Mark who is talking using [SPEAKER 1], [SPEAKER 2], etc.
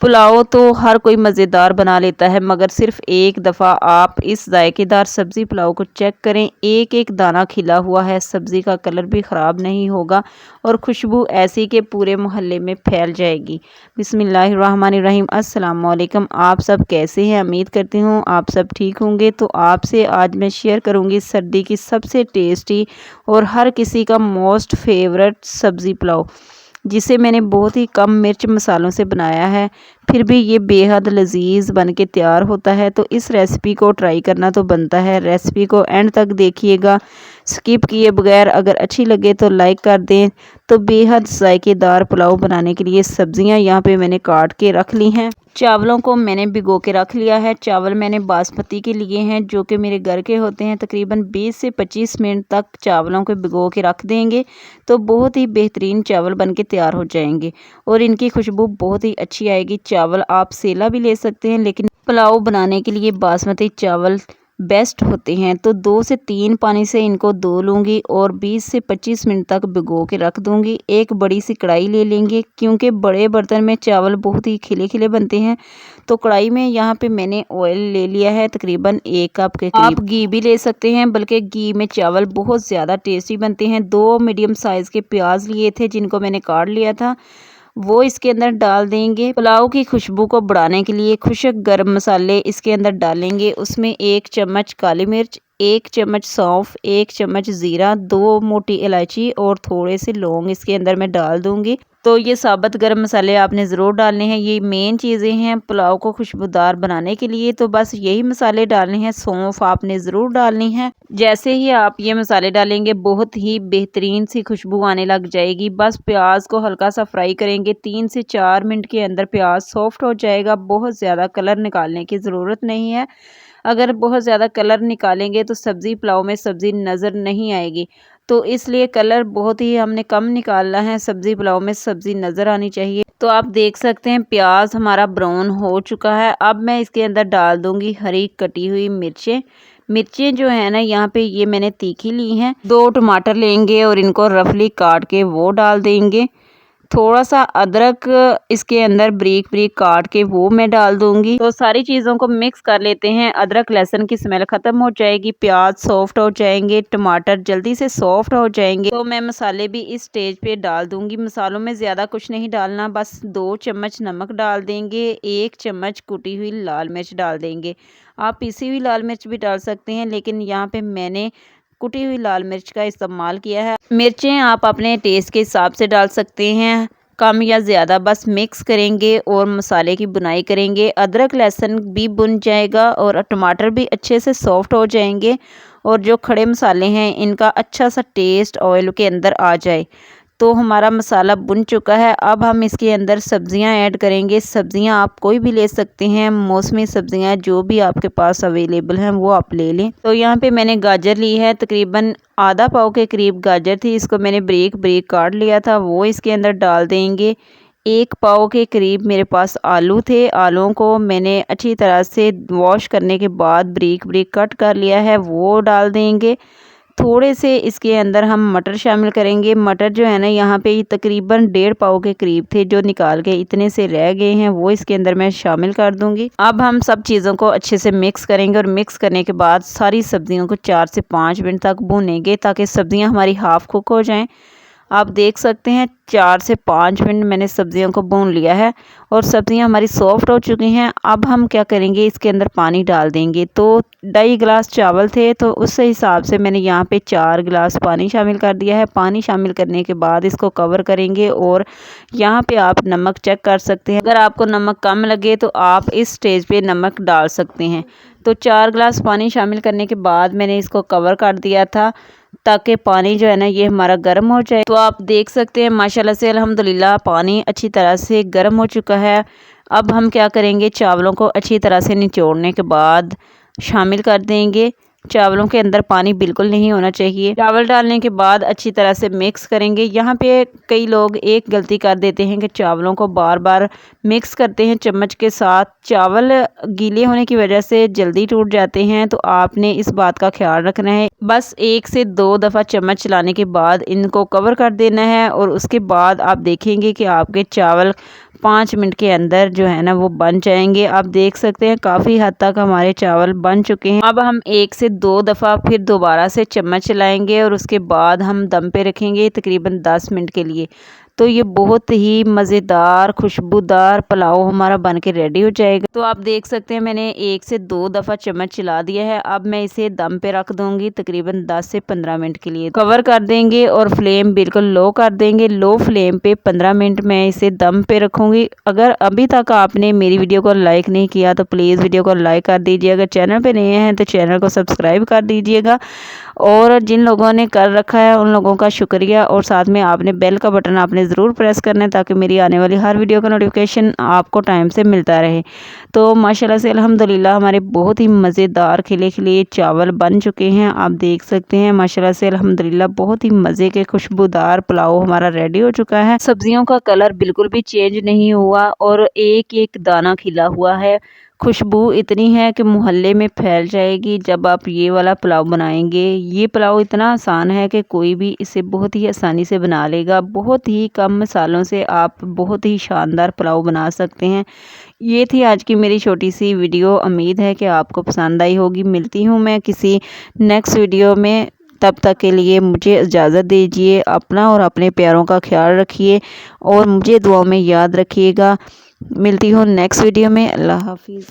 [SPEAKER 1] पुलाव तो हर कोई मज़ेदार बना लेता है, मगर सिर्फ़ एक दफ़ा आप इस जायकेदार सब्ज़ी पुलाव को चेक करें। एक एक दाना खिला हुआ है, सब्ज़ी का कलर भी ख़राब नहीं होगा और खुशबू ऐसी कि पूरे मोहल्ले में फैल जाएगी। बिस्मिल्लाहिर्रहमानिर्रहीम। अस्सलाम वालेकुम। आप सब कैसे हैं? उम्मीद करती हूँ आप सब ठीक होंगे। तो आपसे आज मैं शेयर करूँगी सर्दी की सबसे टेस्टी और हर किसी का मोस्ट फेवरेट सब्ज़ी पुलाव, जिसे मैंने बहुत ही कम मिर्च मसालों से बनाया है, फिर भी ये बेहद लजीज बन के तैयार होता है। तो इस रेसिपी को ट्राई करना तो बनता है। रेसिपी को एंड तक देखिएगा, स्किप किए बगैर। अगर अच्छी लगे तो लाइक कर दें। तो बेहद जायकेदार पुलाव बनाने के लिए सब्जियां यहाँ पे मैंने काट के रख ली हैं। चावलों को मैंने भिगो के रख लिया है। चावल मैंने बासमती के लिए हैं, जो कि मेरे घर के होते हैं। तकरीबन 20 से 25 मिनट तक चावलों को भिगो के रख देंगे तो बहुत ही बेहतरीन चावल बन के तैयार हो जाएंगे और इनकी खुशबू बहुत ही अच्छी आएगी। चावल आप सेला भी ले सकते हैं, लेकिन पुलाव बनाने के लिए बासमती चावल बेस्ट होते हैं। तो 2 से 3 पानी से इनको धो लूँगी और 20 से 25 मिनट तक भिगो के रख दूँगी। एक बड़ी सी कढ़ाई ले लेंगे, क्योंकि बड़े बर्तन में चावल बहुत ही खिले खिले बनते हैं। तो कढ़ाई में यहाँ पे मैंने ऑयल ले लिया है, तकरीबन 1 कप के करीब। आप घी भी ले सकते हैं, बल्कि घी में चावल बहुत ज़्यादा टेस्टी बनते हैं। 2 मीडियम साइज़ के प्याज लिए थे, जिनको मैंने काट लिया था, वो इसके अंदर डाल देंगे। पुलाव की खुशबू को बढ़ाने के लिए खुश्क गरम मसाले इसके अंदर डालेंगे। उसमें 1 चम्मच काली मिर्च, 1 चम्मच सौंफ, 1 चम्मच ज़ीरा, 2 मोटी इलायची और थोड़े से लौंग इसके अंदर मैं डाल दूंगी। तो ये साबुत गरम मसाले आपने ज़रूर डालने हैं। ये मेन चीज़ें हैं पुलाव को खुशबूदार बनाने के लिए, तो बस यही मसाले डालने हैं। सौंफ आपने ज़रूर डालनी है। जैसे ही आप ये मसाले डालेंगे, बहुत ही बेहतरीन सी खुशबू आने लग जाएगी। बस प्याज को हल्का सा फ्राई करेंगे, 3 से 4 मिनट के अंदर प्याज सॉफ्ट हो जाएगा। बहुत ज़्यादा कलर निकालने की ज़रूरत नहीं है। अगर बहुत ज़्यादा कलर निकालेंगे तो सब्ज़ी पुलाव में सब्ज़ी नज़र नहीं आएगी, तो इसलिए कलर बहुत ही हमने कम निकालना है। सब्ज़ी पुलाव में सब्ज़ी नज़र आनी चाहिए। तो आप देख सकते हैं प्याज हमारा ब्राउन हो चुका है। अब मैं इसके अंदर डाल दूंगी हरी कटी हुई मिर्चें। मिर्चें जो है ना, यहाँ पे ये मैंने तीखी ली हैं। 2 टमाटर लेंगे और इनको रफली काट के वो डाल देंगे। थोड़ा सा अदरक इसके अंदर ब्रीक ब्रीक काट के वो मैं डाल दूंगी। तो सारी चीज़ों को मिक्स कर लेते हैं। अदरक लहसुन की स्मेल ख़त्म हो जाएगी, प्याज सॉफ्ट हो जाएंगे, टमाटर जल्दी से सॉफ्ट हो जाएंगे। तो मैं मसाले भी इस स्टेज पे डाल दूंगी। मसालों में ज़्यादा कुछ नहीं डालना, बस 2 चम्मच नमक डाल देंगे, 1 चम्मच कुटी हुई लाल मिर्च डाल देंगे। आप पिसी हुई लाल मिर्च भी डाल सकते हैं, लेकिन यहाँ पे मैंने कुटी हुई लाल मिर्च का इस्तेमाल किया है। मिर्चें आप अपने टेस्ट के हिसाब से डाल सकते हैं, कम या ज़्यादा। बस मिक्स करेंगे और मसाले की बुनाई करेंगे। अदरक लहसुन भी बुन जाएगा और टमाटर भी अच्छे से सॉफ्ट हो जाएंगे और जो खड़े मसाले हैं इनका अच्छा सा टेस्ट ऑयल के अंदर आ जाए। तो हमारा मसाला बुन चुका है। अब हम इसके अंदर सब्जियां ऐड करेंगे। सब्जियां आप कोई भी ले सकते हैं, मौसमी सब्जियां जो भी आपके पास अवेलेबल हैं वो आप ले लें। तो यहाँ पे मैंने गाजर ली है, तकरीबन आधा पाव के करीब गाजर थी। इसको मैंने ब्रीक ब्रीक काट लिया था, वो इसके अंदर डाल देंगे। 1 पाव के करीब मेरे पास आलू थे। आलूओं को मैंने अच्छी तरह से वॉश करने के बाद ब्रीक ब्रीक कट कर लिया है, वो डाल देंगे। थोड़े से इसके अंदर हम मटर शामिल करेंगे। मटर जो है ना, यहाँ पे तकरीबन 1.5 पाव के करीब थे, जो निकाल के इतने से रह गए हैं, वो इसके अंदर मैं शामिल कर दूंगी। अब हम सब चीज़ों को अच्छे से मिक्स करेंगे और मिक्स करने के बाद सारी सब्जियों को 4 से 5 मिनट तक भूनेंगे, ताकि सब्जियां हमारी हाफ कुक हो जाएं। आप देख सकते हैं 4 से 5 मिनट मैंने सब्जियों को भून लिया है और सब्जियां हमारी सॉफ्ट हो चुकी हैं। अब हम क्या करेंगे, इसके अंदर पानी डाल देंगे। तो 2.5 गिलास चावल थे, तो उस हिसाब से मैंने यहाँ पे 4 गिलास पानी शामिल कर दिया है। पानी शामिल करने के बाद इसको कवर करेंगे और यहाँ पे आप नमक चेक कर सकते हैं। अगर आपको नमक कम लगे तो आप इस स्टेज पे नमक डाल सकते हैं। तो 4 गिलास पानी शामिल करने के बाद मैंने इसको कवर कर दिया था, ताकि पानी जो है ना ये हमारा गर्म हो जाए। तो आप देख सकते हैं माशाल्लाह से अल्हम्दुलिल्लाह पानी अच्छी तरह से गर्म हो चुका है। अब हम क्या करेंगे, चावलों को अच्छी तरह से निचोड़ने के बाद शामिल कर देंगे। चावलों के अंदर पानी बिल्कुल नहीं होना चाहिए। चावल डालने के बाद अच्छी तरह से मिक्स करेंगे। यहाँ पे कई लोग एक गलती कर देते हैं कि चावलों को बार बार मिक्स करते हैं चम्मच के साथ। चावल गीले होने की वजह से जल्दी टूट जाते हैं, तो आपने इस बात का ख्याल रखना है। बस 1 से 2 दफ़ा चम्मच चलाने के बाद इनको कवर कर देना है और उसके बाद आप देखेंगे कि आपके चावल 5 मिनट के अंदर जो है ना वो बन जाएंगे। आप देख सकते हैं काफ़ी हद तक हमारे चावल बन चुके हैं। अब हम 1 से 2 दफ़ा फिर दोबारा से चम्मच चलाएंगे और उसके बाद हम दम पे रखेंगे तकरीबन 10 मिनट के लिए। तो ये बहुत ही मज़ेदार खुशबूदार पुलाव हमारा बन के रेडी हो जाएगा। तो आप देख सकते हैं मैंने 1 से 2 दफ़ा चम्मच चला दिया है। अब मैं इसे दम पे रख दूंगी तकरीबन 10 से 15 मिनट के लिए। कवर कर देंगे और फ्लेम बिल्कुल लो कर देंगे। लो फ्लेम पे 15 मिनट मैं इसे दम पे रखूँगी। अगर अभी तक आपने मेरी वीडियो को लाइक नहीं किया तो प्लीज़ वीडियो को लाइक कर दीजिए। अगर चैनल पर नए हैं तो चैनल को सब्सक्राइब कर दीजिएगा। और जिन लोगों ने कर रखा है उन लोगों का शुक्रिया। और साथ में आपने बेल का बटन आपने ज़रूर प्रेस करना है ताकि मेरी आने वाली हर वीडियो का नोटिफिकेशन आपको टाइम से मिलता रहे। तो माशाल्लाह से अल्हम्दुलिल्लाह हमारे बहुत ही मज़ेदार खिले खिले चावल बन चुके हैं। आप देख सकते हैं माशाल्लाह से अल्हम्दुलिल्लाह बहुत ही मज़े के खुशबूदार पुलाव हमारा रेडी हो चुका है। सब्जियों का कलर बिल्कुल भी चेंज नहीं हुआ और एक एक दाना खिला हुआ है। खुशबू इतनी है कि मोहल्ले में फैल जाएगी जब आप ये वाला पुलाव बनाएंगे। ये पुलाव इतना आसान है कि कोई भी इसे बहुत ही आसानी से बना लेगा। बहुत ही कम मसालों से आप बहुत ही शानदार पुलाव बना सकते हैं। ये थी आज की मेरी छोटी सी वीडियो। उम्मीद है कि आपको पसंद आई होगी। मिलती हूँ मैं किसी नेक्स्ट वीडियो में। तब तक के लिए मुझे इजाज़त दीजिए। अपना और अपने प्यारों का ख्याल रखिए और मुझे दुआ में याद रखिएगा। मिलती हूँ नेक्स्ट वीडियो में। अल्लाह हाफिज़।